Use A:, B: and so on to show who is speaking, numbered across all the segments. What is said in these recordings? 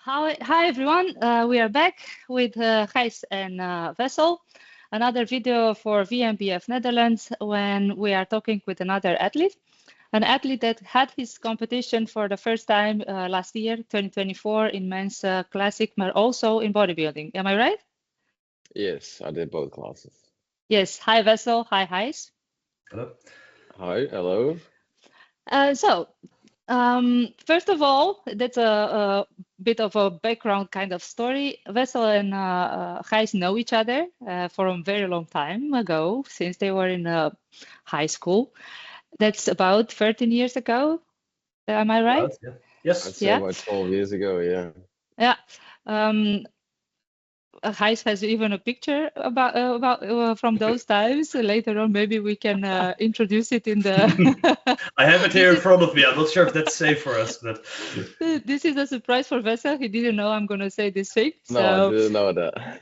A: Hi everyone. We are back with Gijs and Wessel. Another video for WNBF Netherlands when we are talking with another athlete. An athlete that had his competition for the first time last year, 2024, in men's classic, but also in bodybuilding. Am I right?
B: Yes, I did both classes.
A: Yes. Hi Wessel. Hi Gijs.
C: Hello.
B: Hi, hello.
A: First of all, that's a bit of a background kind of story. Wessel and Gijs know each other for a very long time ago, since they were in high school. That's about 13 years ago. Am I right?
C: Yeah. Yes.
B: I'd say
A: Yeah.
B: about 12 years ago, yeah.
A: Yeah. Gijs has even a picture about from those times. Later on, maybe we can introduce it in the.
C: I have it here in front of me. I'm not sure if that's safe for us, but
A: This is a surprise for Wessel. He didn't know I'm going to say this thing.
B: No, I didn't know that.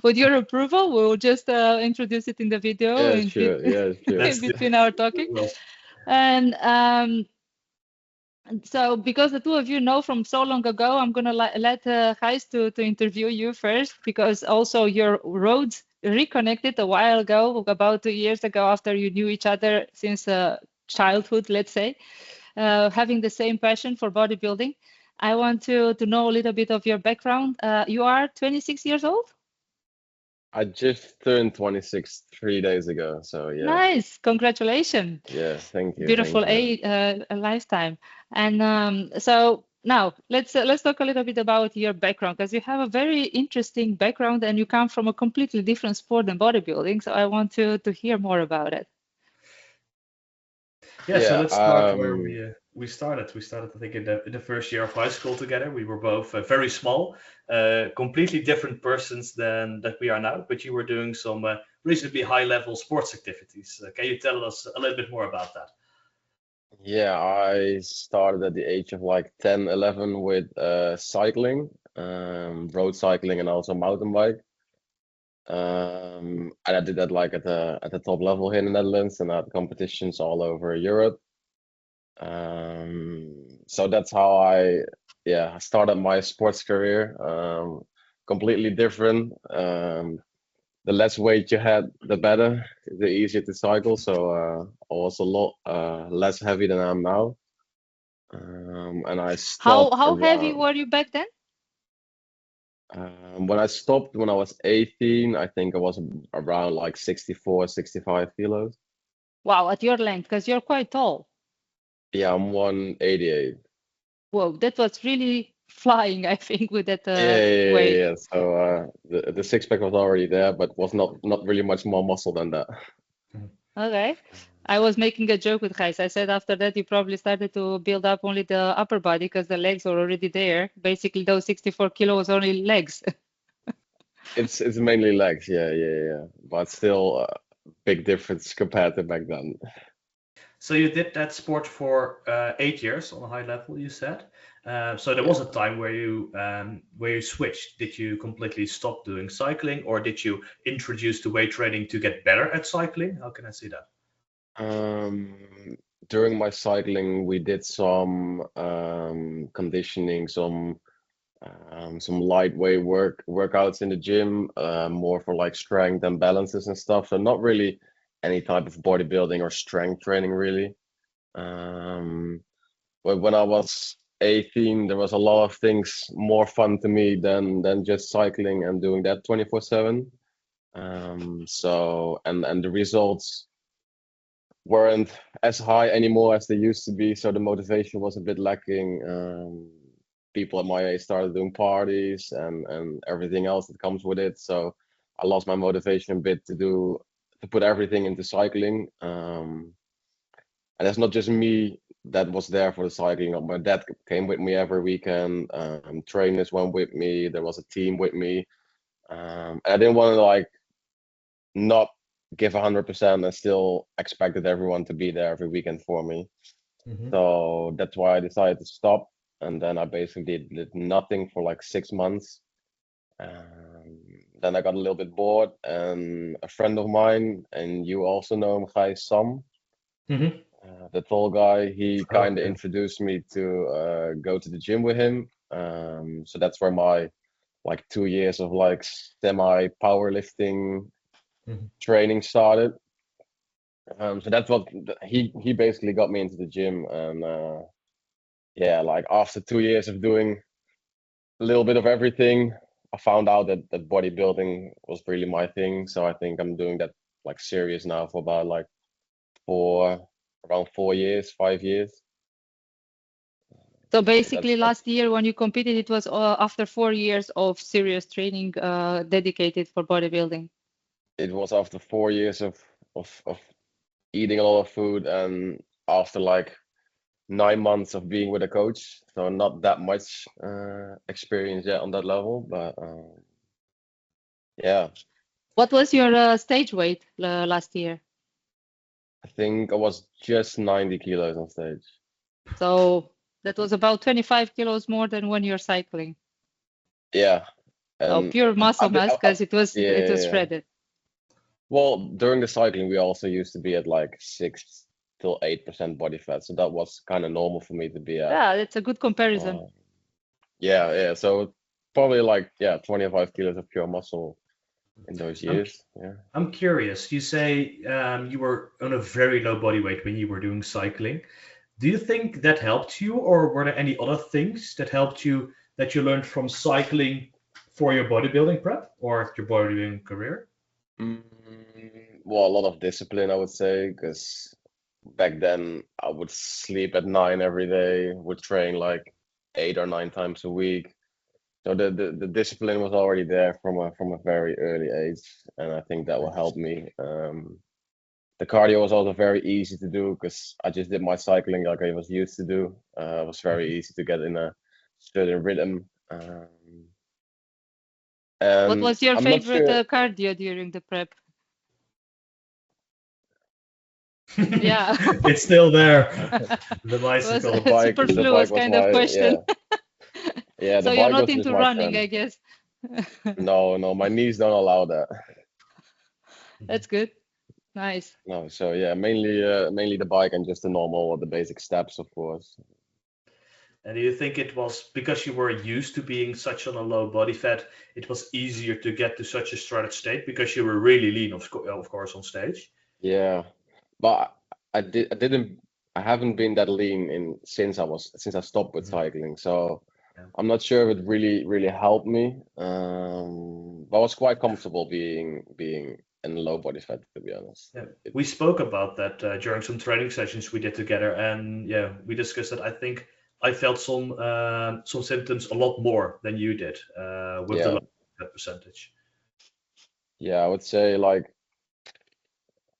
A: With your approval, we'll just introduce it in the video
B: Yeah, sure.
A: in between our talking.
C: well,
A: And so, because the two of you know from so long ago, I'm going to let Gijs to interview you first, because also your roads reconnected a while ago, about 2 years ago, after you knew each other since childhood, let's say, having the same passion for bodybuilding. I want to know a little bit of your background. You are 26 years old?
B: I just turned 26 3 days ago, so yeah.
A: Nice, congratulations.
B: Yeah, thank you.
A: Beautiful
B: Thank you.
A: a lifetime. And so now let's talk a little bit about your background, because you have a very interesting background and you come from a completely different sport than bodybuilding. So I want to hear more about it.
C: yeah. So
B: Yeah,
C: let's start where we started. We started, I think, in the first year of high school together. We were both very small, completely different persons than that we are now. But you were doing some reasonably high-level sports activities. Can you tell us a little bit more about that?
B: Yeah, I started at the age of like 10, 11 with cycling, road cycling and also mountain bike. And I did that like at the top level here in the Netherlands and at competitions all over Europe. So that's how I started my sports career. Completely different. The less weight you had, the better, the easier to cycle. So I was a lot less heavy than I am now. And I stopped
A: How heavy
B: around.
A: were you back then?
B: When I stopped when I was 18, I think I was around like 64, 65 kilos.
A: Wow, at your length, because you're quite tall.
B: Yeah, I'm 188.
A: Whoa, that was really flying, I think, with that weight.
B: Yeah. So the six pack was already there, but was not really much more muscle than that.
A: Okay. I was making a joke with Gijs. I said after that you probably started to build up only the upper body because the legs were already there. Basically, those 64 kilos only legs.
B: It's mainly legs, yeah. But still, big difference compared to back then.
C: So you did that sport for 8 years on a high level, you said. So there was a time where you switched. Did you completely stop doing cycling, or did you introduce the weight training to get better at cycling? How can I see that?
B: During my cycling, we did some conditioning, some lightweight workouts in the gym, more for like strength and balances and stuff. So not really any type of bodybuilding or strength training really. But when I was 18, there was a lot of things more fun to me than just cycling and doing that 24/7. So and the results weren't as high anymore as they used to be, so the motivation was a bit lacking. People at my age started doing parties and everything else that comes with it, so I lost my motivation a bit to put everything into cycling. And it's not just me that was there for the cycling. My dad came with me every weekend. Trainers went with me. There was a team with me. And I didn't want to like not give 100% and still expected everyone to be there every weekend for me. So that's why I decided to stop. And then I basically did nothing for like 6 months. Then I got a little bit bored, and a friend of mine, and you also know him, Gijs Sam, the tall guy, he kind of introduced me to go to the gym with him. So that's where my like 2 years of like semi powerlifting
C: Mhm.
B: training started. So that's what he basically got me into the gym, and yeah, like after 2 years of doing a little bit of everything, I found out that bodybuilding was really my thing. So I think I'm doing that like serious now for about like around 4 years, 5 years.
A: So
B: So
A: basically,
B: that's
A: last year when you competed, it was after 4 years of serious training dedicated for bodybuilding.
B: it was after 4 years of eating a lot of food, and after like 9 months of being with a coach. So not that much experience yet on that level, but yeah,
A: What was your stage weight last year?
B: I think I was just 90 kilos on stage.
A: So that was about 25 kilos more than when you're cycling.
B: Yeah,
A: So
B: and
A: pure muscle mass
B: I
A: because it was
B: yeah.
A: shredded.
B: Well, during the cycling, we also used to be at like 6 till 8% body fat, so that was kind of normal for me to be at.
A: Yeah, that's a good comparison.
B: Yeah. So probably like 25 kilos of pure muscle in those
C: I'm
B: years. Yeah.
C: I'm curious. You say you were on a very low body weight when you were doing cycling. Do you think that helped you, or were there any other things that helped you that you learned from cycling for your bodybuilding prep or your bodybuilding career?
B: Mm, well, a lot of discipline, I would say, because back then I would sleep at 9 every day, would train like 8 or 9 times a week. So the discipline was already there from a very early age, and I think that will help me. The cardio was also very easy to do because I just did my cycling like I was used to do. It was very easy to get in a certain rhythm.
A: What
B: And
A: was your
B: I'm not
A: favorite
B: sure.
A: cardio during the prep? Yeah.
C: It's still there. The
A: It was
C: bicycle.
B: The
A: a
B: bike, the
A: superfluous
B: bike was
A: kind of
B: my
A: question.
B: the
A: So you're
B: bike
A: not
B: was just
A: into
B: my
A: running,
B: friend.
A: I guess.
B: No, my knees don't allow that.
A: That's good. Nice.
B: No, so yeah, mainly the bike and just the normal, the basic steps, of course.
C: And do you think it was because you were used to being such on a low body fat, it was easier to get to such a shredded state because you were really lean, of course, on stage?
B: Yeah, but I haven't been that lean since I stopped with
C: Mhm.
B: cycling. So
C: Yeah.
B: I'm not sure if it really helped me. But I was quite comfortable being in low body fat, to be honest.
C: Yeah, we spoke about that during some training sessions we did together, and yeah, we discussed that. I think I felt some symptoms a lot more than you did with the
B: Yeah,
C: low fat percentage.
B: yeah, I would say like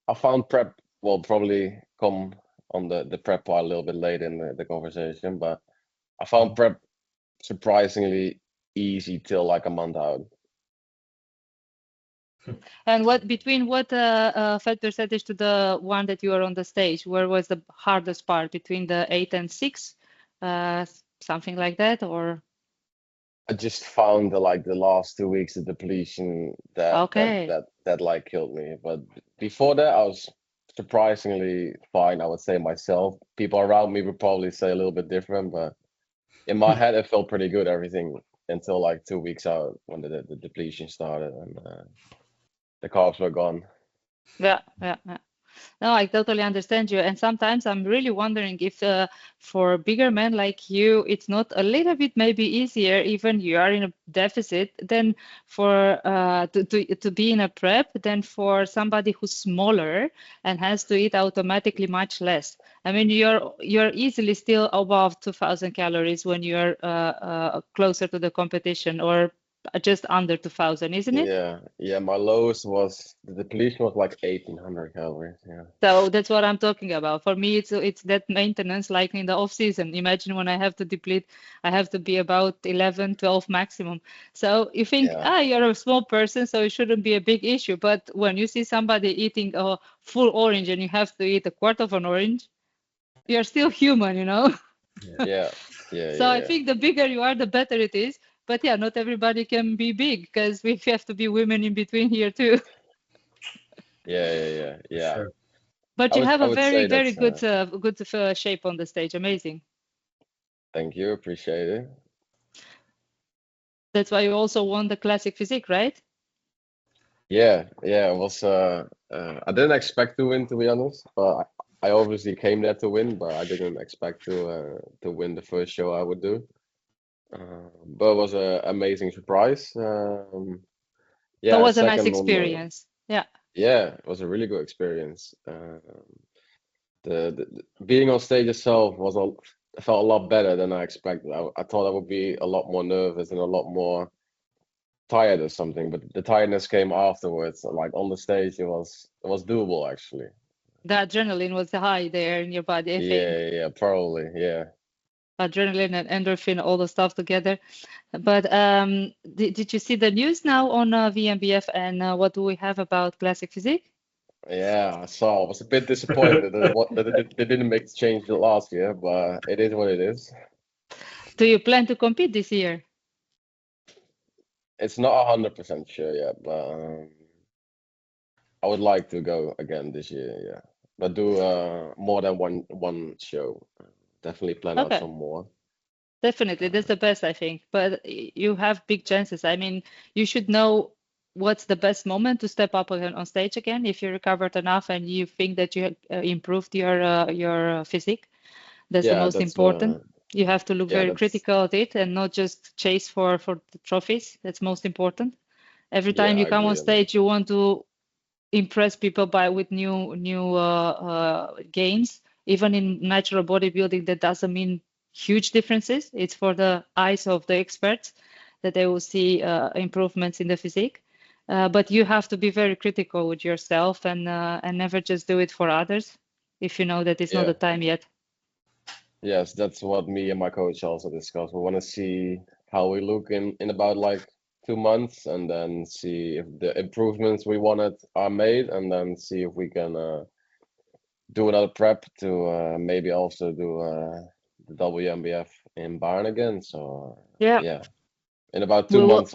B: I found prep will probably come on the prep part a little bit later in the conversation, but I found
C: Mhm.
B: prep surprisingly easy till like a month out.
A: And what between what fat percentage to the one that you are on the stage? Where was the hardest part between the 8 and 6? Something like that, or
B: I just found like the last 2 weeks of depletion
A: okay.
B: that like killed me. But before that, I was surprisingly fine, I would say myself. People around me would probably say a little bit different, but in my head, it felt pretty good, everything until like 2 weeks out when the depletion started and the carbs were gone.
A: Yeah. No, I totally understand you. And sometimes I'm really wondering if for bigger men like you, it's not a little bit maybe easier, even you are in a deficit, than for to be in a prep than for somebody who's smaller and has to eat automatically much less. I mean, you're easily still above 2,000 calories when you're closer to the competition, or just under 2,000, isn't it?
B: Yeah, my lowest was the depletion was like 1,800 calories. Yeah.
A: So that's what I'm talking about. For me, it's that maintenance like in the off season. Imagine when I have to deplete, I have to be about 11, 12 maximum. So you think,
B: Yeah.
A: you're a small person, so it shouldn't be a big issue. But when you see somebody eating a full orange and you have to eat a quarter of an orange, you're still human, you know?
B: Yeah.
A: So I
B: Yeah.
A: think the bigger you are, the better it is. But yeah, not everybody can be big because we have to be women in between here too.
C: For
B: Yeah.
C: sure.
A: But you have
B: I
A: a
B: would
A: very,
B: say
A: very
B: that's
A: good shape on the stage. Amazing.
B: thank you, appreciate it.
A: That's why you also won the classic physique, right?
B: Yeah, it was. I didn't expect to win, to be honest, but I obviously came there to win, but I didn't expect to win the first show I would do. But it was an amazing surprise.
A: So it
B: Yeah,
A: was a nice
B: second on the.
A: experience. Yeah.
B: Yeah, it was a really good experience. Being on stage itself was felt a lot better than I expected. I thought I would be a lot more nervous and a lot more tired or something, but the tiredness came afterwards. Like on the stage, it was doable actually.
A: The adrenaline was high there in your body, I think.
B: Yeah, probably. Yeah,
A: Adrenaline and endorphin, all the stuff together. But did you see the news now on WNBF and what do we have about classic physique?
B: yeah. I saw. I was a bit disappointed that they didn't make the change last year, but it is what it is.
A: Do you plan to compete this year?
B: It's not 100% sure yet, but I would like to go again this year. Yeah, but do more than one show. Definitely plan out
A: Okay.
B: some more.
A: Definitely, that's the best, I think. But you have big chances. I mean, you should know what's the best moment to step up again on stage again if you recovered enough and you think that you improved your physique. That's the
B: Yeah,
A: most
B: that's
A: important. You have to look
B: yeah,
A: very
B: that's
A: critical at it and not just chase for the trophies. That's most important. Every
B: yeah,
A: time you
B: I
A: come on
B: agree on that.
A: stage, you want to impress people with new gains. Even in natural bodybuilding, that doesn't mean huge differences. It's for the eyes of the experts that they will see improvements in the physique. But you have to be very critical with yourself and never just do it for others if you know that it's not
B: Yeah,
A: the time yet.
B: yes, that's what me and my coach also discussed. We want to see how we look in about like 2 months, and then see if the improvements we wanted are made, and then see if we can do another prep to maybe also do the WNBF in Barn again. So
A: Yeah,
B: yeah, in about two
A: we will.
B: months,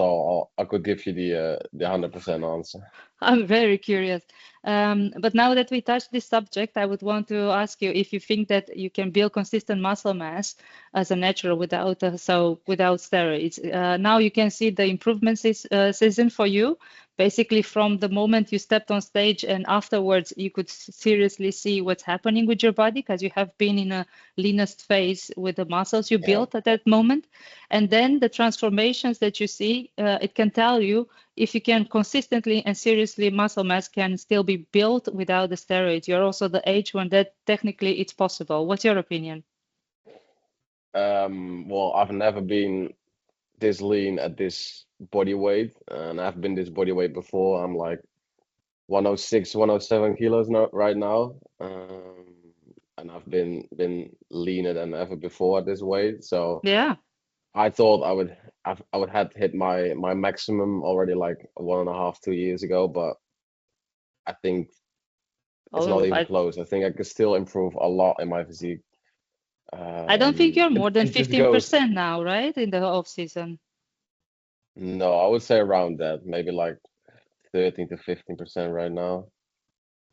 B: I could give you the 100% answer.
A: I'm very curious. But now that we touched this subject, I would want to ask you if you think that you can build consistent muscle mass as a natural without steroids. Now you can see the improvements this season for you. Basically, from the moment you stepped on stage and afterwards, you could seriously see what's happening with your body because you have been in a leanest phase with the muscles you
B: Yeah,
A: built at that moment. And then the transformations that you see, it can tell you if you can consistently and seriously muscle mass can still be built without the steroids. You're also the age when that technically it's possible. What's your opinion?
B: well, I've never been this lean at this body weight, and I've been this body weight before. I'm like 106, 107 kilos now, right now, and I've been leaner than ever before at this weight. So
A: Yeah.
B: I thought I would have hit my maximum already like 1.5, 2 years ago, but I think it's not
A: Oh,
B: even close. I think I could still improve a lot in my physique.
A: I don't think you're more than
B: It just goes.
A: 15% now, right? In the off season.
B: No, I would say around that, maybe like 13 to 15% right now.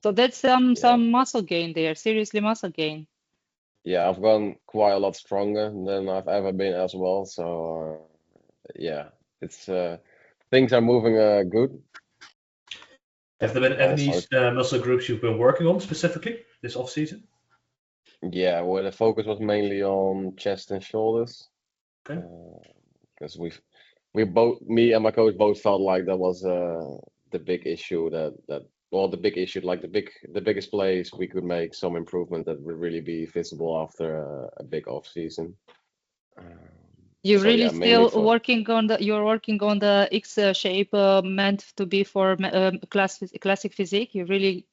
A: So that's
B: Yeah.
A: some muscle gain there, seriously muscle gain.
B: Yeah, I've gotten quite a lot stronger than I've ever been as well. So yeah, it's things are moving good.
C: Have there been any
B: Also,
C: muscle groups you've been working on specifically this off season?
B: yeah, where the focus was mainly on chest and shoulders,
C: Okay.
B: because we both, me and my coach, both felt like that was the big issue well, the big issue, like the biggest place we could make some improvement that would really be visible after a big off season.
A: You're
B: So
A: really
B: yeah, mainly
A: still
B: for.
A: you're working on the X shape meant to be for classic physique. You really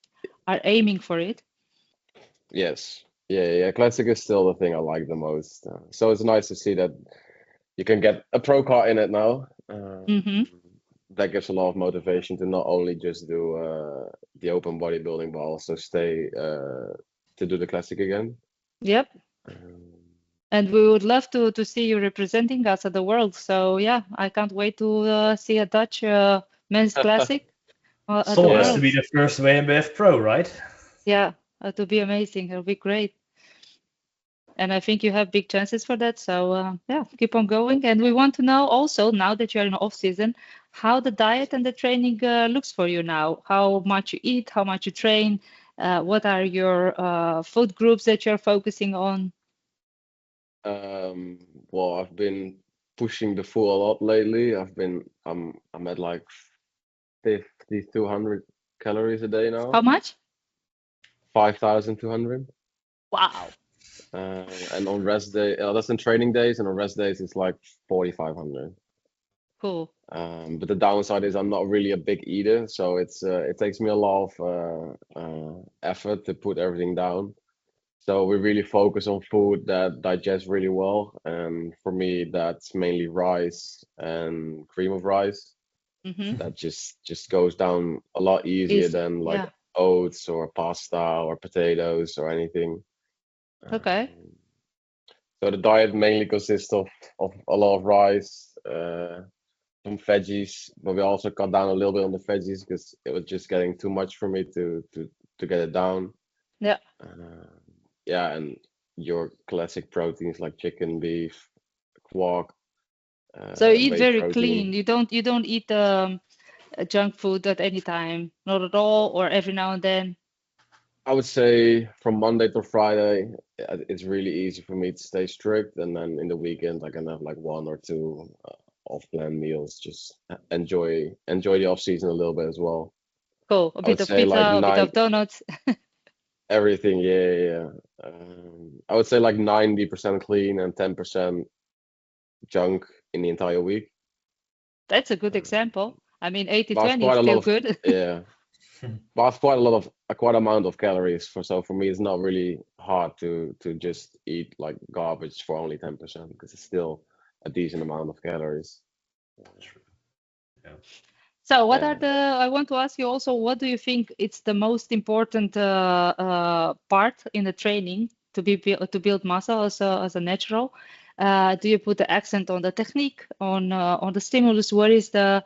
A: are aiming for it.
B: Yes. Yeah. Classic is still the thing I like the most. So it's nice to see that you can get a pro card in it now.
A: Mm-hmm.
B: That gives a lot of motivation to not only just do the open bodybuilding, but also stay to do the classic again.
A: Yep.
B: Um,
A: And we would love to see you representing us at the world. So yeah, I can't wait to see a Dutch men's classic at the
C: Someone has
B: yeah.
C: to be
A: world.
C: the first WNBF pro, right?
A: Yeah, it'll be amazing. It'll be great. And I think you have big chances for that. So yeah, keep on going. And we want to know also, now that you're in off season, how the diet and the training looks for you now. How much you eat, how much you train, what are your food groups that you're focusing on?
B: Well, I've been pushing the full a lot lately. I'm at like 5,200 calories a day
A: How
B: now.
A: much?
B: 5,200.
A: Wow,
B: And on rest day, that's in training days, and on rest days it's like 4,500.
A: cool.
B: But the downside is I'm not really a big eater, so it takes me a lot of effort to put everything down. So we really focus on food that digests really well, and for me that's mainly rice and cream of rice.
A: Mm-hmm.
B: That just goes down a lot easier
A: Easy.
B: than like
A: Yeah.
B: oats or pasta or potatoes or anything.
A: Okay.
B: Um, so the diet mainly consists of a lot of rice, some veggies, but we also cut down a little bit on the veggies because it was just getting too much for me to get it down.
A: Yeah.
B: Uh, yeah, and your classic proteins like chicken, beef, quark,
A: So you eat
B: whey
A: very clean.
B: protein.
A: You don't eat junk food at any time, not at all, or every now and then.
B: I would say from Monday to Friday, it's really easy for me to stay strict, and then in the weekend I can have like one or two off-plan meals. Just enjoy the off season a little bit as well.
A: Cool. A
B: I would
A: bit of
B: say
A: pizza,
B: like
A: a bit
B: nine
A: of donuts.
B: everything, yeah, yeah. Yeah. I would say like 90% clean and 10% junk in the entire week.
A: That's a good
B: Uh,
A: example. I mean, 80
B: but I've
A: 20 is
B: quite a lot
A: still
B: of
A: good.
B: yeah, but I've quite amount of calories for me it's not really hard to just eat like garbage for only 10% because it's still a decent amount of calories.
C: True. Yeah.
A: So what are
B: Yeah.
A: the, I want to ask you also, what do you think it's the most important part in the training to build muscle as a natural? Do you put the accent on the technique, on the stimulus? Where is the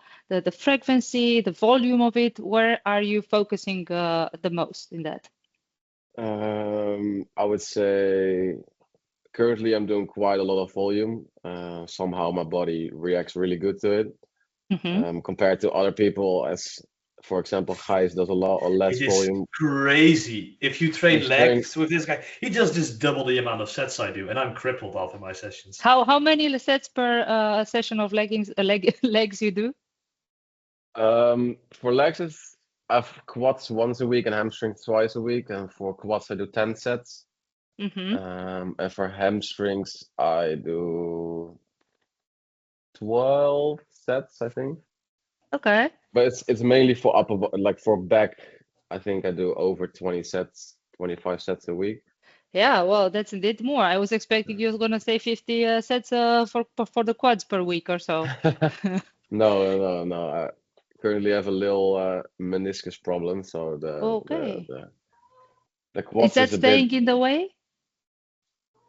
A: frequency, the volume of it? Where are you focusing the most in that?
B: I would say currently I'm doing quite a lot of volume. Somehow my body reacts really good to it.
A: Hmm.
B: Compared to other people, as for example, Gijs does a lot or less
C: It is
B: volume.
C: crazy. If you train
B: Hamstring,
C: legs with this guy, he does just double the amount of sets I do, and I'm crippled after my sessions.
A: How many sets per session of legs you do?
B: for legs, I've quads once a week and hamstrings twice a week, and for quads I do 10 sets.
A: Hmm.
B: And for hamstrings I do 12 sets, I think.
A: Okay.
B: But it's mainly for like for back. I think I do over 20 sets, 25 sets a week.
A: Yeah, well, that's indeed more. I was expecting you were gonna say 50 sets for the quads per week or so.
B: No. I currently have a little meniscus problem, so
A: Okay.
B: the
A: Is
B: quads
A: that
B: is a bit
A: staying in the way?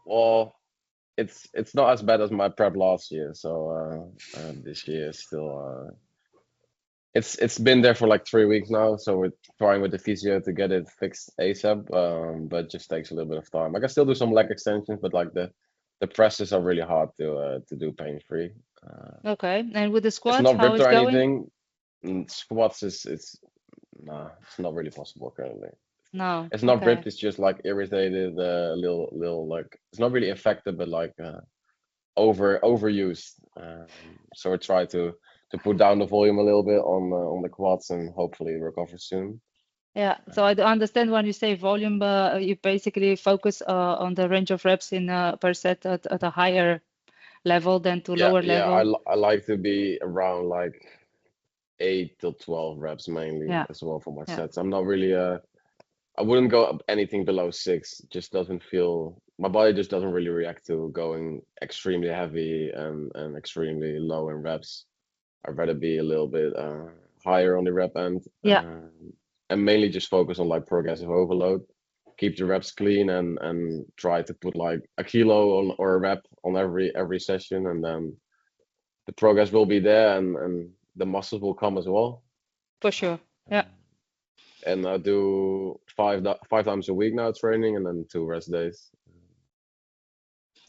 B: well. It's not as bad as my prep last year, so this year is still it's been there for like 3 weeks now, so we're trying with the physio to get it fixed ASAP. But it just takes a little bit of time. I can still do some leg extensions, but like the presses are really hard to do pain free.
A: Okay. And with the
B: It's
A: squats,
B: not
A: how
B: ripped
A: is
B: or
A: going?
B: anything. Squats is it's nah, it's not really possible currently.
A: No.
B: It's not
A: Okay.
B: ripped. It's just like irritated, little like it's not really affected, but like overused. So I try to put down the volume a little bit on the quads and hopefully recover soon.
A: Yeah. So I do understand when you say volume, you basically focus on the range of reps in per set at a higher level than to
B: Yeah,
A: lower
B: yeah.
A: level.
B: I like to be around like 8 to 12 reps mainly
A: Yeah.
B: as well for my
A: Yeah.
B: sets. I'm not really I wouldn't go up anything below 6. Just doesn't feel my body just doesn't really react to going extremely heavy and extremely low in reps. I'd rather be a little bit higher on the rep end,
A: Yeah.
B: and mainly just focus on like progressive overload. Keep the reps clean and try to put like a kilo on or a rep on every session, and then the progress will be there and the muscles will come as well.
A: For sure. Yeah.
B: And I do five times a week now training, and then 2 rest days.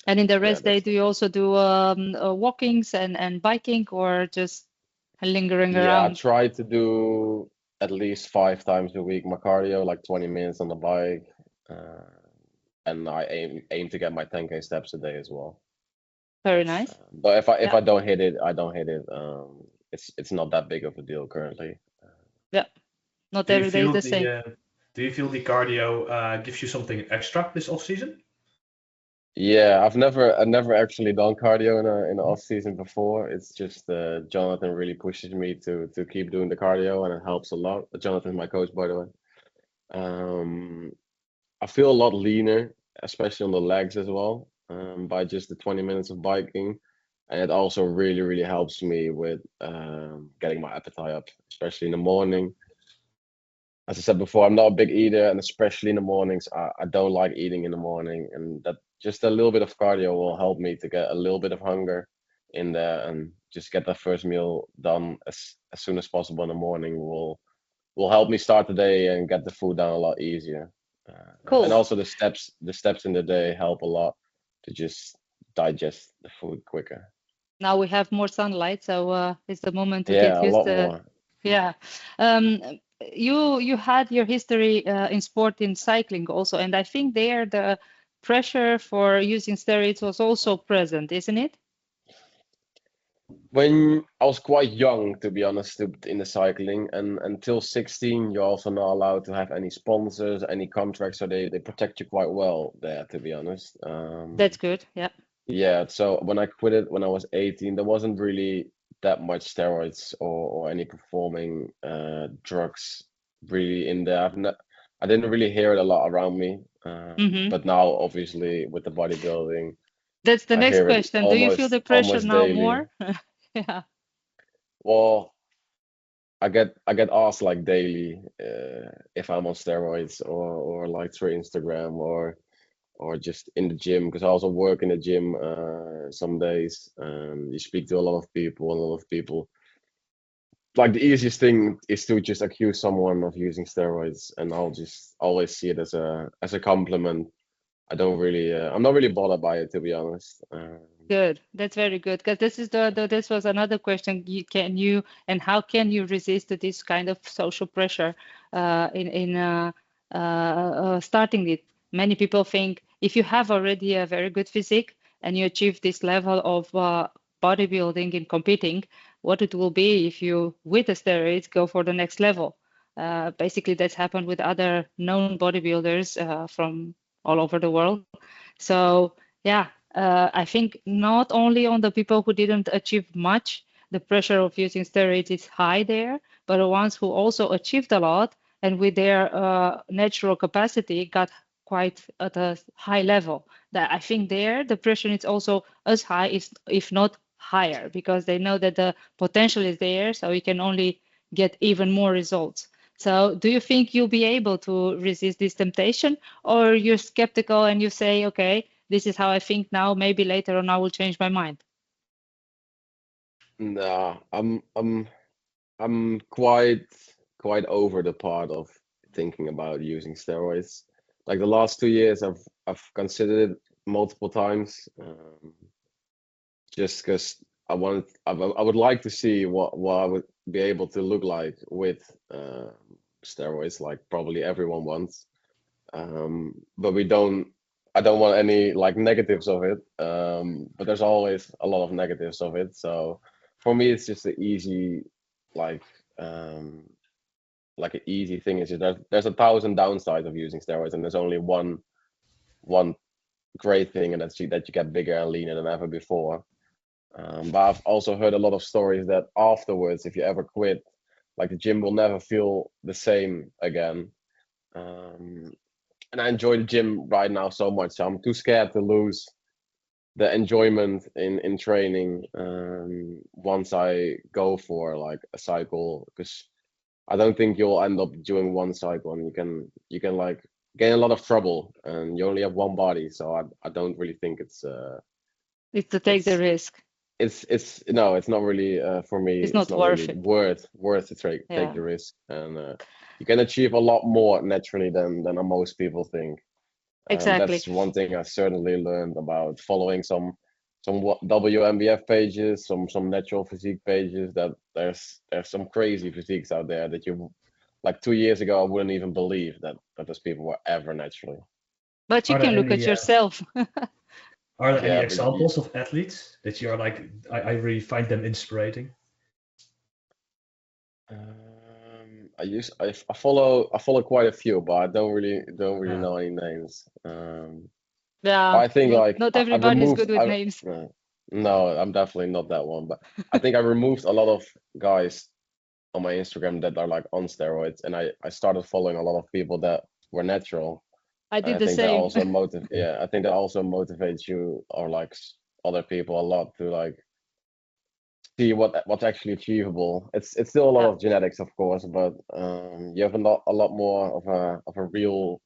A: And in the
B: Yeah,
A: rest day,
B: that's
A: do you also do walkings and biking, or just lingering
B: yeah. I
A: around?
B: try to do at least 5 times a week my cardio, like 20 minutes on the bike, and I aim to get my 10K steps a day as well.
A: Very nice.
B: But if
A: Yeah,
B: I don't hit it, I don't hit it. It's not that big of a deal currently.
A: yeah. Not
C: Do you
A: every day is
C: feel
A: the same.
C: the cardio gives you something extra this off season?
B: Yeah, I've never actually done cardio in a off season before. It's just Jonathan really pushes me to keep doing the cardio, and it helps a lot. Jonathan's my coach, by the way. Um, I feel a lot leaner, especially on the legs as well, by just the 20 minutes of biking. And it also really helps me with getting my appetite up, especially in the morning. As I said before, I'm not a big eater, and especially in the mornings, I don't like eating in the morning. And that just a little bit of cardio will help me to get a little bit of hunger in there, and just get that first meal done as soon as possible in the morning will help me start the day and get the food down a lot easier. And
A: Cool.
B: also the steps in the day help a lot to just digest the food quicker.
A: Now we have more sunlight, so it's the moment to get
B: Yeah, a
A: used
B: lot
A: to.
B: more.
A: Yeah. Um, you had your history in sport in cycling also, and I think there the pressure for using steroids was also present, isn't it?
B: When I was quite young, to be honest, in the cycling, and until 16, you're also not allowed to have any sponsors, any contracts, so they protect you quite well there, to be honest.
A: That's good. Yeah.
B: Yeah, so when I quit it when I was 18, there wasn't really that much steroids or any performing drugs really in there. I didn't really hear it a lot around me.
A: Hmm.
B: But now, obviously, with the bodybuilding,
A: That's the
B: I
A: next
B: hear it
A: question. Do you feel the pressure
B: almost
A: now
B: daily.
A: more? Yeah.
B: Well, I get asked like daily if I'm on steroids or like through Instagram or just in the gym, because I also work in the gym some days. You speak to a lot of people, and a lot of people like the easiest thing is to just accuse someone of using steroids, and I'll just always see it as a compliment. I don't really I'm not really bothered by it, to be honest.
A: Good. That's very good. Because this is this was another question. Can you and how can you resist to this kind of social pressure in starting it? Many people think if you have already a very good physique and you achieve this level of bodybuilding and competing, what it will be if you, with the steroids, go for the next level. Basically, that's happened with other known bodybuilders from all over the world. So yeah, I think not only on the people who didn't achieve much, the pressure of using steroids is high there, but the ones who also achieved a lot and with their natural capacity got quite at a high level. That I think there the pressure is also as high, if not higher, because they know that the potential is there, so you can only get even more results. So do you think you'll be able to resist this temptation, or you're skeptical and you say, okay, this is how I think now, maybe later on I will change my mind?
B: Nah, I'm quite over the part of thinking about using steroids. Like the last 2 years, I've considered it multiple times, just because I would like to see what I would be able to look like with steroids, like probably everyone wants. But I don't want any like negatives of it. But there's always a lot of negatives of it. So for me, it's just an easy like um, like an easy thing. Is just there's 1,000 downsides of using steroids, and there's only one great thing, and that you get bigger and leaner than ever before. But I've also heard a lot of stories that afterwards, if you ever quit, like the gym will never feel the same again. Um, and I enjoy the gym right now so much, so I'm too scared to lose the enjoyment in training once I go for like a cycle, because I don't think you'll end up doing one cycle and you can like get in a lot of trouble, and you only have one body, so I don't really think
A: It's to take the
B: it's
A: risk.
B: it's no, it's not really for me.
A: It's
B: It's
A: not
B: not really
A: worth it.
B: worth to take
A: Yeah.
B: the risk, and you can achieve a lot more naturally than most people think.
A: Exactly.
B: That's one thing I certainly learned about following some WNBF pages, some natural physique pages. That there's some crazy physiques out there that you, like 2 years ago, I wouldn't even believe that those people were ever naturally.
A: But you
C: Are there
A: can look at
C: any
A: yourself.
C: are there any
B: Yeah, but
C: examples of athletes that you are like, I really find them inspiring?
B: I follow quite a few, but I don't really
C: Yeah.
B: know any names.
A: Yeah,
B: I think like
A: not
B: I
A: everybody is
B: removed
A: good with names.
B: no, I'm definitely not that one, but I think I removed a lot of guys on my Instagram that are like on steroids, and I started following a lot of people that were natural.
A: I
B: And
A: did
B: I
A: the
B: think that
A: same.
B: also I think that also motivates you or like other people a lot to like see what's actually achievable. It's still a lot
A: Yeah,
B: of genetics, of course, but you have a lot more of a real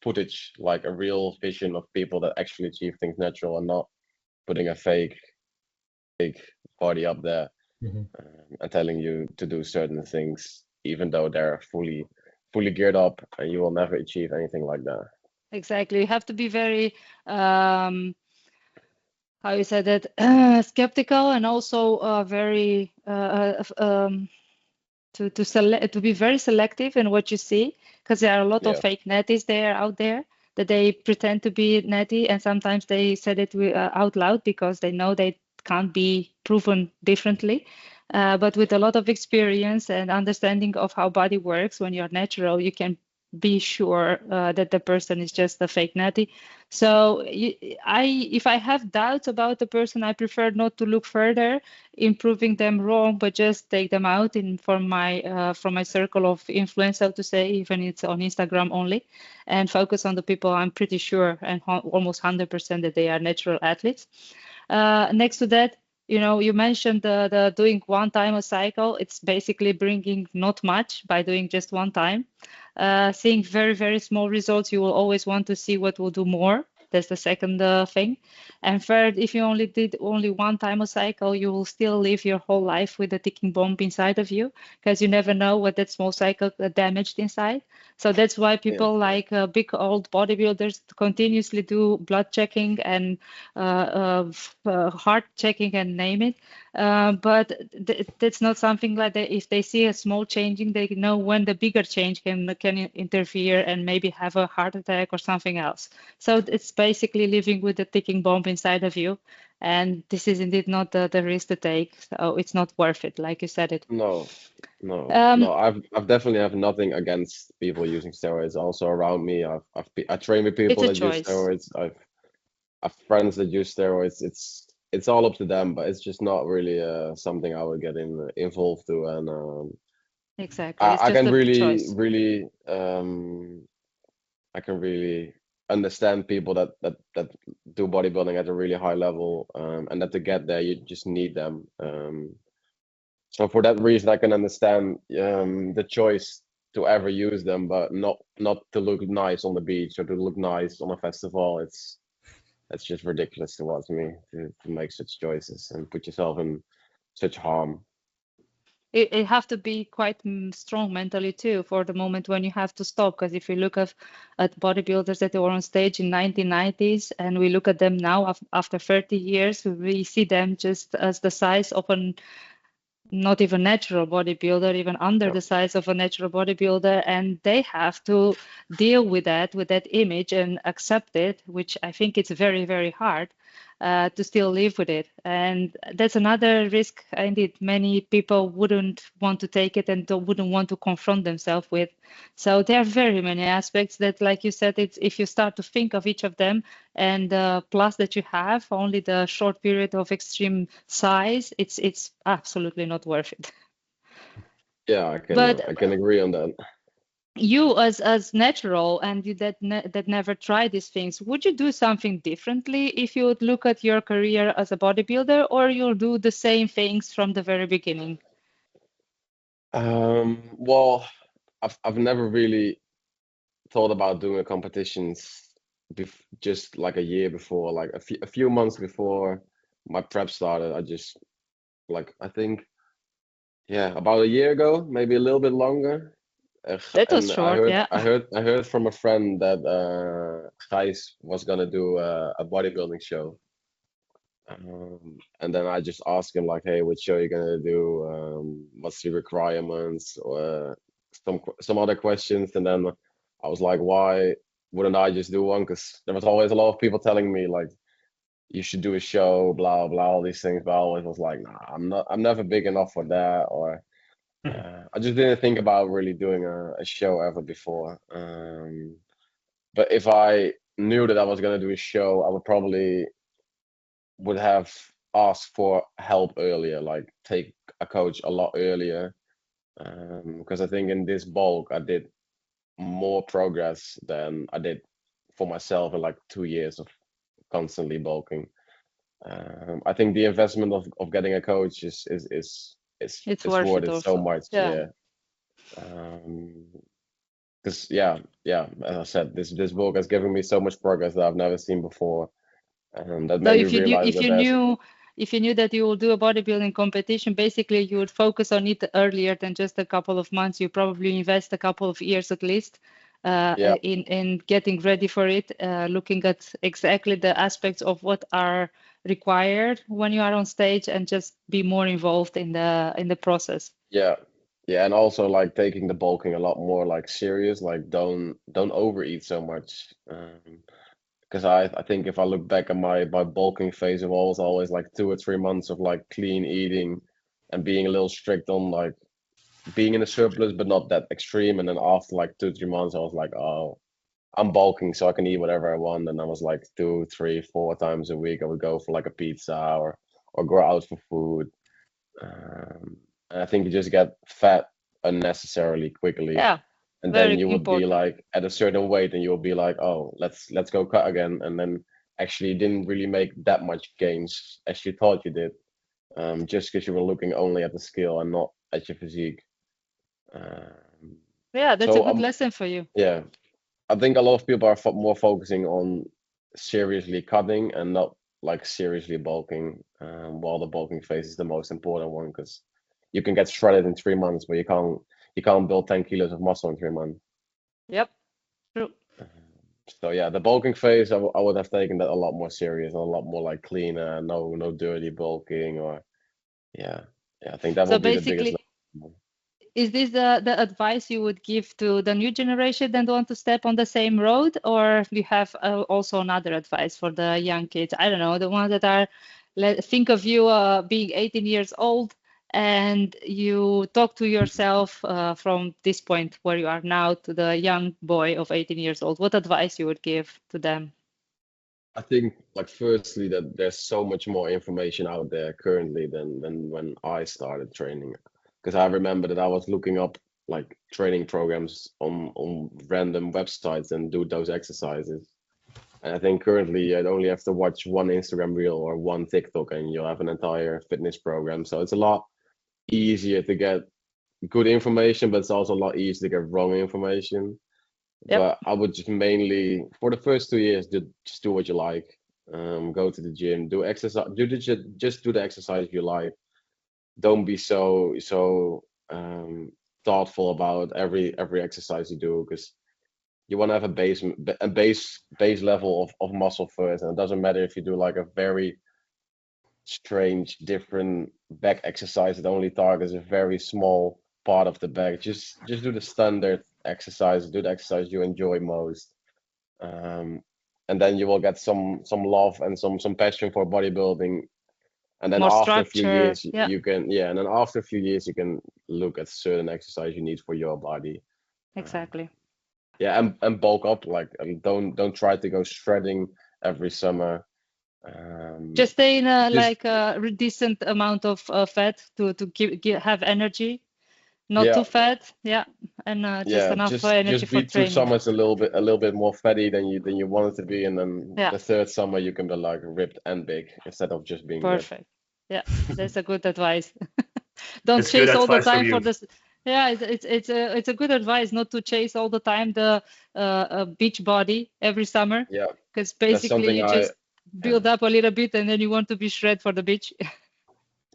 B: footage, like a real vision of people that actually achieve things natural and not putting a fake body up there
C: Mhm.
B: and telling you to do certain things, even though they're fully geared up, and you will never achieve anything like that.
A: exactly. You have to be very how you said it, skeptical, and also very to be very selective in what you see, because there are a lot of
B: Yeah,
A: fake natties there out there that they pretend to be natty, and sometimes they said it out loud because they know they can't be proven differently. But with a lot of experience and understanding of how body works, when you're natural, you can be sure that the person is just a fake natty. So if I have doubts about the person, I prefer not to look further in proving them wrong, but just take them out from my circle of influence, so to say, even it's on Instagram only, and focus on the people I'm pretty sure and almost 100% that they are natural athletes. Next to that, you mentioned the doing one time a cycle. It's basically bringing not much by doing just one time. Seeing very, very small results, you will always want to see what will do more. That's the second thing. And third, if you only did only one time a cycle, you will still live your whole life with a ticking bomb inside of you, because you never know what that small cycle damaged inside. So that's why
B: yeah,
A: people like big old bodybuilders continuously do blood checking and heart checking and name it. But that's not something like that. If they see a small changing, they know when the bigger change can interfere and maybe have a heart attack or something else. So it's basically living with a ticking bomb inside of you. And this is indeed not the risk to take. So it's not worth it, like you said it.
B: no,
A: Um,
B: no. I've definitely have nothing against people using steroids. Also around me, I train with
A: it's
B: people
A: a
B: that use
A: choice.
B: steroids. I've friends that use steroids. It's all up to them, but it's just not really something I would get involved to. And
A: Exactly. It's
B: I
A: just
B: can
A: a choice.
B: I can really understand people that do bodybuilding at a really high level, and that to get there you just need them. So for that reason, I can understand the choice to ever use them, but not to look nice on the beach or to look nice on a festival. That's just ridiculous towards me to make such choices and put yourself in such harm.
A: It have to be quite strong mentally too for the moment when you have to stop. Because if you look at bodybuilders that were on stage in 1990s and we look at them now after 30 years, we see them just as the size of an not even natural bodybuilder, even under
B: Yeah,
A: the size of a natural bodybuilder, and they have to deal with that image and accept it, which I think it's very, very hard to still live with it. And that's another risk indeed many people wouldn't want to take it and wouldn't want to confront themselves with. So there are very many aspects that, like you said, it's if you start to think of each of them and plus that you have only the short period of extreme size, it's absolutely not worth it.
B: yeah,
A: But
B: I can agree on that.
A: you as natural and you that never tried these things, would you do something differently if you would look at your career as a bodybuilder, or you'll do the same things from the very beginning?
B: Well, I've never really thought about doing a competitions just like a year before, like a few months before my prep started. I just like I think yeah, about a year ago, maybe a little bit longer.
A: That was
B: And
A: short, yeah.
B: I heard from a friend that Gijs was gonna do a bodybuilding show. And then I just asked him like, "Hey, what show you gonna do? What's the requirements?" Or some other questions. And then I was like, "Why wouldn't I just do one?" Because there was always a lot of people telling me like, "You should do a show, blah blah, all these things." But I always was like, "Nah, I'm not. I'm never big enough for that." Or I just didn't think about really doing a show ever before. But if I knew that I was gonna do a show, I would probably would have asked for help earlier, like take a coach a lot earlier. Because I think in this bulk, I did more progress than I did for myself in like 2 years of constantly bulking. I think the investment of getting a coach
A: It's
B: is
A: worth
B: worth
A: it
B: it so
A: also.
B: much.
A: Yeah.
B: Yeah. Because yeah, as I said, this book has given me so much progress that I've never seen before, and that
A: So
B: made me realize that there's
A: if you knew that you will do a bodybuilding competition, basically you would focus on it earlier than just a couple of months. You probably invest a couple of years at least
B: yeah
A: in getting ready for it, looking at exactly the aspects of what are required when you are on stage, and just be more involved in the process.
B: yeah yeah, and also like taking the bulking a lot more like serious, like don't overeat so much. Because I think if I look back at my bulking phase, it was always like 2 or 3 months of like clean eating and being a little strict on like being in a surplus, but not that extreme. And then after like 2 3 months, I was like, oh, I'm bulking, so I can eat whatever I want. And I was like 2 3 4 times a week, I would go for like a pizza or go out for food. And I think you just get fat unnecessarily quickly,
A: Yeah,
B: and then
A: very
B: you would be
A: important.
B: like at a certain weight, and you'll be like, oh, let's go cut again, and then actually you didn't really make that much gains as you thought you did, just because you were looking only at the scale and not at your physique. Um,
A: Yeah, that's a
B: so
A: good lesson for you.
B: yeah, I think a lot of people are more focusing on seriously cutting and not like seriously bulking, while the bulking phase is the most important one because you can get shredded in 3 months, but you can't build 10 kilos of muscle in 3 months.
A: Yep, true.
B: So yeah, the bulking phase, I would have taken that a lot more serious and a lot more like cleaner, no dirty bulking or yeah, yeah. I think that
A: So
B: would be the biggest
A: basically,
B: lesson.
A: is this the advice you would give to the new generation that want to step on the same road, or you have also another advice for the young kids? I don't know, the ones that are, think of you being 18 years old, and you talk to yourself from this point where you are now to the young boy of 18 years old. What advice you would give to them?
B: I think like firstly that there's so much more information out there currently than when I started training. Because I remember that I was looking up like training programs on random websites and do those exercises. And I think currently I'd only have to watch one Instagram reel or one TikTok and you'll have an entire fitness program. So it's a lot easier to get good information, but it's also a lot easier to get wrong information.
A: Yep,
B: But I would just mainly for the first 2 years just do what you like. Go to the gym, do exercise, just do the exercise you like. Don't be so thoughtful about every exercise you do because you want to have a base level of muscle first, and it doesn't matter if you do like a very strange different back exercise that only targets a very small part of the back. Just do the standard exercise, do the exercise you enjoy most, um, and then you will get some love and some passion for bodybuilding. And then
A: more
B: after a few
A: structure.
B: years,
A: Yeah,
B: you can and then after a few years you can look at certain exercise you need for your body. Um,
A: exactly.
B: yeah, and bulk up like don't try to go shredding every summer.
A: Just stay in
B: Just
A: a decent amount of fat to have energy, not
B: yeah
A: too fat, yeah, and just
B: yeah
A: enough energy
B: just
A: for
B: be 2 summers
A: training.
B: a little bit more fatty than you want it to be, and then
A: Yeah,
B: the third summer you can be like ripped and big instead of just being ripped.
A: perfect. Yeah, that's a good advice. Don't
C: It's good
A: chase all the
C: advice from
A: time for
C: you.
A: this. Yeah, it's a good advice not to chase all the time the beach body every summer,
B: Yeah,
A: because
B: that's
A: basically
B: something
A: you
B: I
A: just
B: yeah.
A: build up a little bit and then you want to be shred for the beach.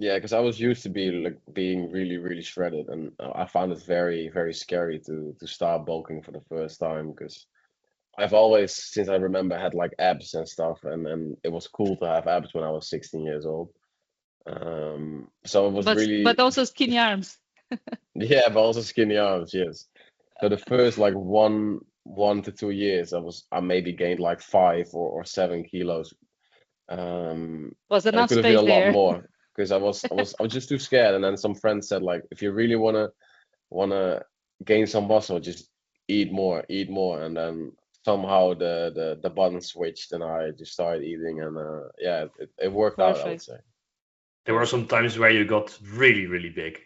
B: Yeah, because I was used to being really, really shredded, and I found it very, very scary to start bulking for the first time because I've always, since I remember, had like abs and stuff, and it was cool to have abs when I was 16 years old. So it was
A: But
B: really,
A: also skinny arms.
B: yeah, but also skinny arms, yes. So the first like 1 to 2 years, I maybe gained like 5 or 7 kilos.
A: Was
B: And it
A: enough
B: could have been
A: space
B: a lot
A: there.
B: more because I was just too scared. And then some friends said like, if you really wanna gain some muscle, just eat more. And then somehow the button switched, and I just started eating, and yeah, it worked out, I would
A: Perfect.
B: say.
C: There were some times where you got really, really big.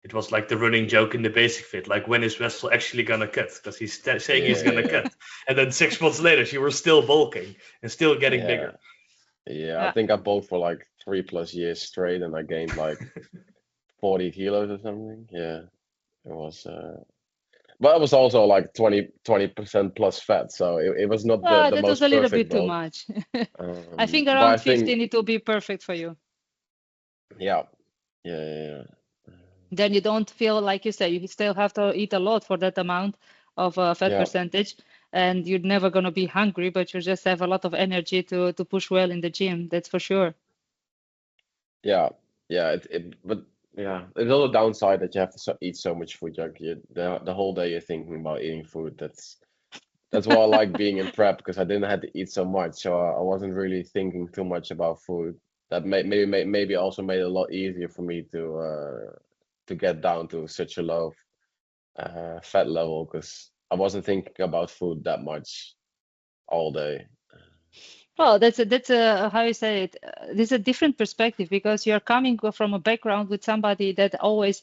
C: It was like the running joke in the basic fit, like when is Wessel actually gonna cut? Because he's saying he's gonna
B: Yeah,
C: cut, and then 6 months later, you were still bulking and still getting
B: yeah,
C: bigger.
B: yeah. I
A: Yeah.
B: think I bulked for like 3+ years straight, and I gained like 40 kilos or something. Yeah, it was. But it was also like 20% plus fat, so it was not the
A: That was
B: most
A: a little
B: perfect
A: bit too
B: bulk.
A: much. I think
B: But I
A: around
B: think,
A: 15 it will be perfect for you.
B: yeah, yeah, yeah,
A: Then you don't feel like you say you still have to eat a lot for that amount of fat
B: yeah,
A: percentage, and you're never gonna be hungry, but you just have a lot of energy to push well in the gym. That's for sure.
B: yeah, yeah. But yeah, there's also a downside that you have to eat so much food. Like the whole day you're thinking about eating food. That's why I like being in prep, because I didn't have to eat so much, so I wasn't really thinking too much about food. That maybe also made it a lot easier for me to get down to such a low fat level, because I wasn't thinking about food that much all day.
A: Well, that's a how you say it. This is a different perspective because you're coming from a background with somebody that always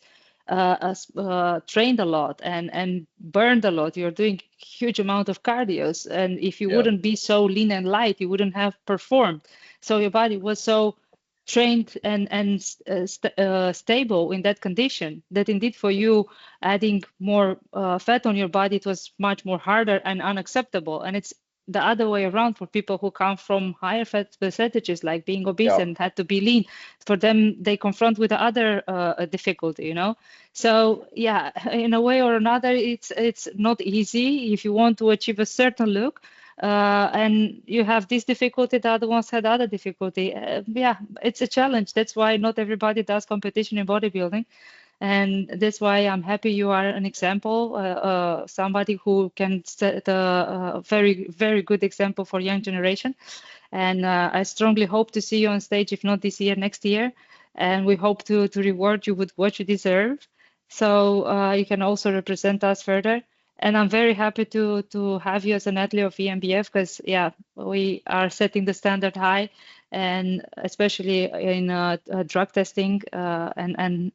A: trained a lot and burned a lot. You're doing huge amount of cardios, and if you
B: Yeah,
A: wouldn't be so lean and light, you wouldn't have performed. So your body was so trained and stable in that condition that indeed for you adding more fat on your body, it was much more harder and unacceptable. And it's the other way around for people who come from higher fat percentages, like being obese
B: yeah,
A: and had to be lean. For them, they confront with the other difficulty, you know. So yeah, in a way or another, it's not easy if you want to achieve a certain look. And you have this difficulty, the other ones had other difficulty. Yeah, it's a challenge. That's why not everybody does competition in bodybuilding. And that's why I'm happy you are an example, somebody who can set a very, very good example for young generation. And I strongly hope to see you on stage, if not this year, next year. And we hope to reward you with what you deserve. So you can also represent us further. And I'm very happy to have you as an athlete of WNBF because, yeah, we are setting the standard high, and especially in drug testing and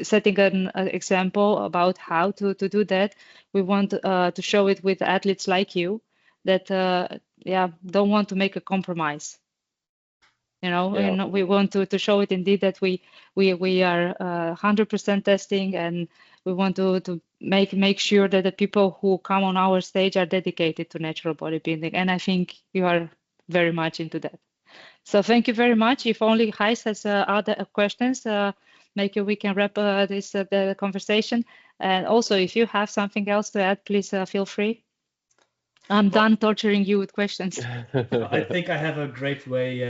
A: setting an example about how to do that. We want to show it with athletes like you that yeah, don't want to make a compromise. You know,
B: yeah,
A: and we want to show it indeed that we are 100% testing, and we want to make sure that the people who come on our stage are dedicated to natural bodybuilding. And I think you are very much into that. So thank you very much. If only Gijs has other questions, maybe we can wrap this the conversation. And also, if you have something else to add, please feel free. I'm
C: Well,
A: done torturing you with questions.
C: I think I have a great way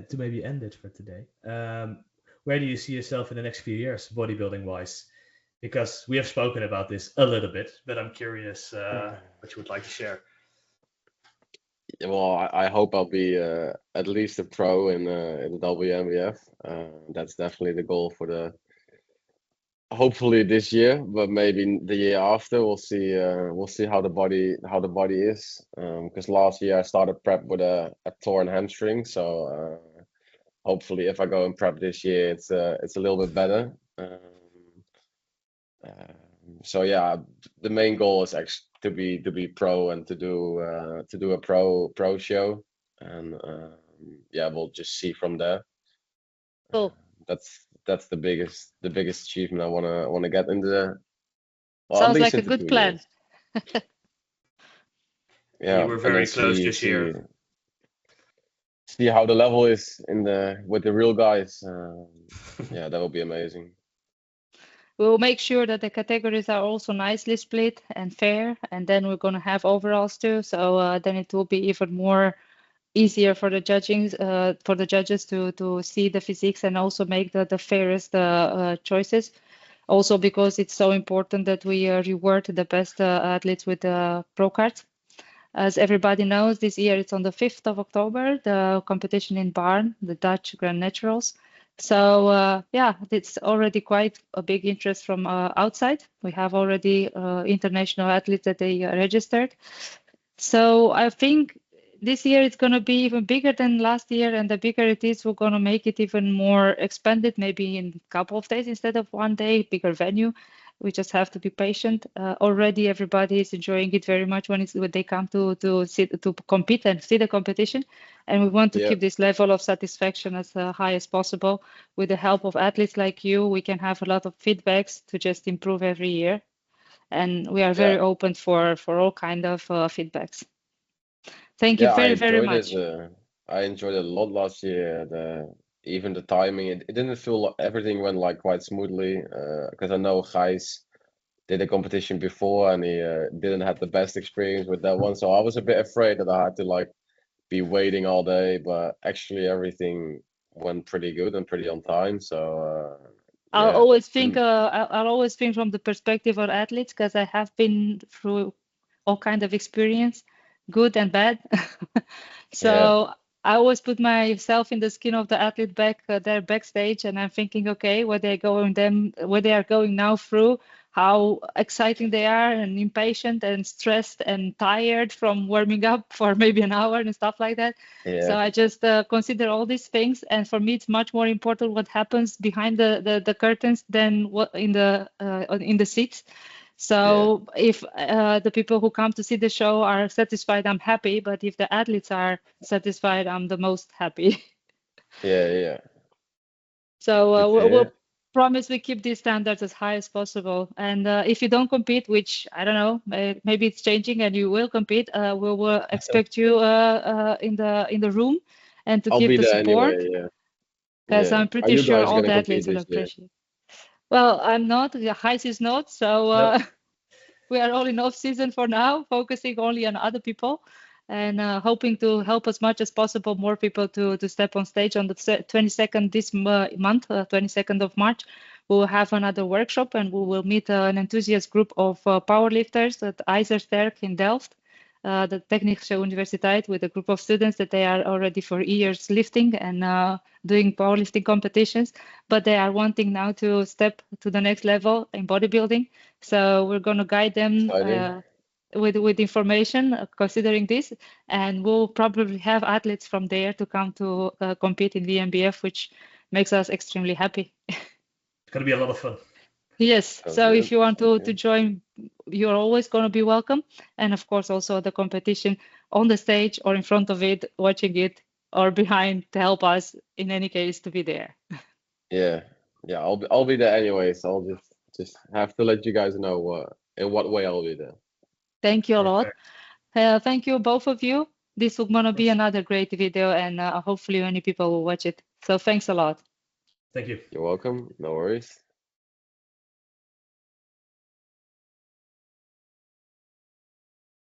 C: to maybe end it for today. Where do you see yourself in the next few years, bodybuilding wise? Because we have spoken about this a little bit, but I'm curious what you would like to share.
B: Well, I hope I'll be at least a pro in the WNBF. That's definitely the goal for the hopefully this year, but maybe the year after. We'll see. We'll see how the body is. Because last year I started prep with a torn hamstring, so hopefully if I go in prep this year, it's a little bit better. So yeah, the main goal is actually to be pro and to do a pro show, and yeah, we'll just see from there.
A: Cool.
B: That's the biggest achievement I wanna get into well, at
A: Sounds
B: least
A: like a
B: into
A: good
B: 2 years.
A: plan.
C: You
B: Yeah,
C: were
B: and then
C: very close
B: see
C: this year.
B: see how the level is with the real guys. Yeah, that will be amazing.
A: We'll make sure that the categories are also nicely split and fair, and then we're going to have overalls too. So then it will be even more easier for the judges to see the physiques and also make the fairest choices. Also because it's so important that we reward the best athletes with pro cards. As everybody knows, this year it's on the 5th of October, the competition in Barn, the Dutch Grand Naturals. So yeah, it's already quite a big interest from outside. We have already international athletes that they registered. So I think this year it's going to be even bigger than last year, and the bigger it is, we're going to make it even more expanded, maybe in a couple of days instead of one day, bigger venue. We just have to be patient. Already everybody is enjoying it very much when they come to compete and see the competition, and we want to keep this level of satisfaction as high as possible. With the help of athletes like you, we can have a lot of feedbacks to just improve every year, and we are very open for all kind of feedbacks. Thank you very much.
B: I enjoyed it a lot last year. Even the timing, it didn't feel like everything went like quite smoothly. Because I know Gijs did a competition before and he didn't have the best experience with that one. So I was a bit afraid that I had to like be waiting all day, but actually everything went pretty good and pretty on time. So
A: I'll always think from the perspective of athletes, because I have been through all kind of experience, good and bad. So I always put myself in the skin of the athlete back there backstage, and I'm thinking, okay, what they are going now through, how exciting they are, and impatient and stressed and tired from warming up for maybe an hour and stuff like that. So I just consider all these things, and for me, it's much more important what happens behind the curtains than what in the seats. So if the people who come to see the show are satisfied, I'm happy. But if the athletes are satisfied, I'm the most happy.
B: Yeah.
A: So we'll promise we keep these standards as high as possible. And if you don't compete, which I don't know, maybe it's changing and you will compete, we will expect you in the room and to give the support.
B: Anyway,
A: Because I'm pretty sure all the athletes will
B: this year?
A: appreciate. Well, I'm not. Gijs is not. So we are all in off season for now, focusing only on other people and hoping to help as much as possible more people to step on stage on the 22nd this month, 22nd of March. We will have another workshop and we will meet an enthusiast group of powerlifters at IJzersterk in Delft, the Technische Universiteit, with a group of students that they are already for years lifting and doing powerlifting competitions, but they are wanting now to step to the next level in bodybuilding. So we're going to guide them with information considering this, and we'll probably have athletes from there to come to compete in WNBF, which makes us extremely happy.
C: It's going to be a lot of fun.
A: Yes, so if you want to join, you're always going to be welcome. And of course, also the competition on the stage or in front of it, watching it, or behind to help us in any case to be there.
B: Yeah, I'll be there anyway, so I'll just have to let you guys know in what way I'll be there.
A: Thank you a lot. Thank you, both of you. This is going to be another great video, and hopefully many people will watch it. So thanks a lot.
C: Thank you.
B: You're welcome. No worries.